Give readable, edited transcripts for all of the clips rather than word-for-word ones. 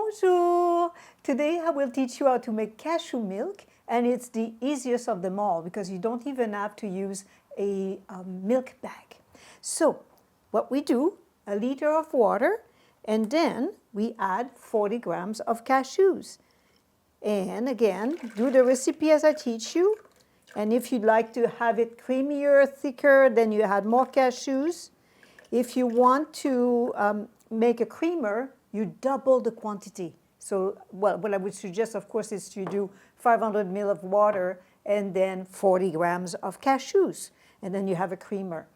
Bonjour! Today I will teach you how to make cashew milk, and it's the easiest of them all because you don't even have to use a milk bag. So what we do, a liter of water, and then we add 40 grams of cashews. And again, do the recipe as I teach you. And if you'd like to have it creamier, thicker, then you add more cashews. If you want to make a creamer, you double the quantity. So what I would suggest, of course, is to do 500 ml of water and then 40 grams of cashews. And then you have a creamer.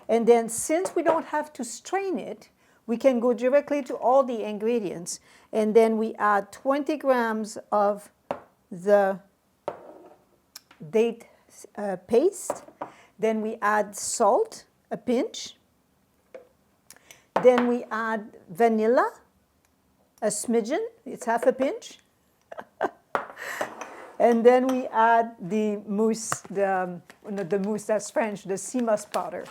And then since we don't have to strain it, we can go directly to all the ingredients. And then we add 20 grams of the date paste. Then we add salt, a pinch. Then we add vanilla, a smidgen, it's half a pinch. And then we add the mousse, not the mousse, that's French, the sea moss powder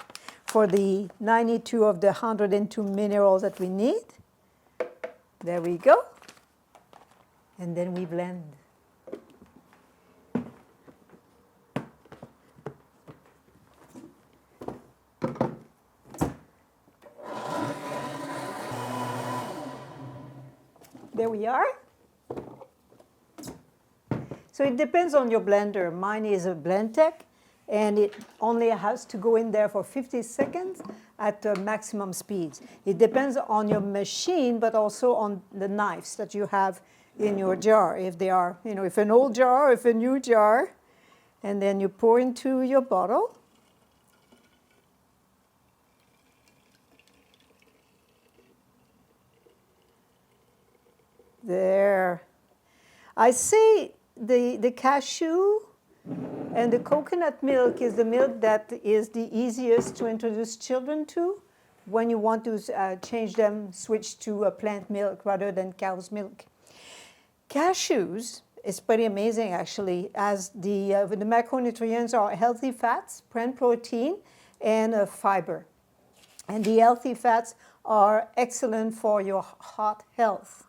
for the 92 of the 102 minerals that we need. There we go. And then we blend. There we are. So it depends on your blender. Mine is a Blendtec, and it only has to go in there for 50 seconds at maximum speeds. It depends on your machine, but also on the knives that you have in your jar. If they are, if an old jar, if a new jar, and then you pour into your bottle. There. I say the cashew and the coconut milk is the milk that is the easiest to introduce children to when you want to change them, switch to a plant milk rather than cow's milk. Cashews is pretty amazing actually, as the macronutrients are healthy fats, plant protein, and fiber. And the healthy fats are excellent for your heart health.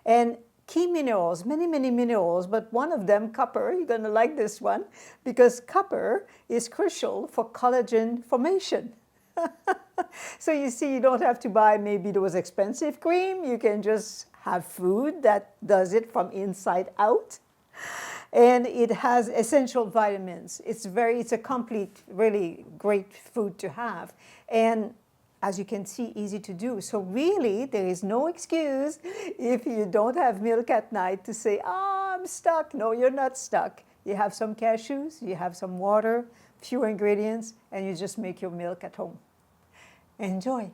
And key minerals, many minerals, but one of them, copper, you're going to like this one, because copper is crucial for collagen formation. So you see, you don't have to buy maybe those expensive cream. You can just have food that does it from inside out. And it has essential vitamins. It's a complete, really great food to have. And as you can see, easy to do. So really, there is no excuse if you don't have milk at night to say, oh, I'm stuck. No, you're not stuck. You have some cashews, you have some water, few ingredients, and you just make your milk at home. Enjoy.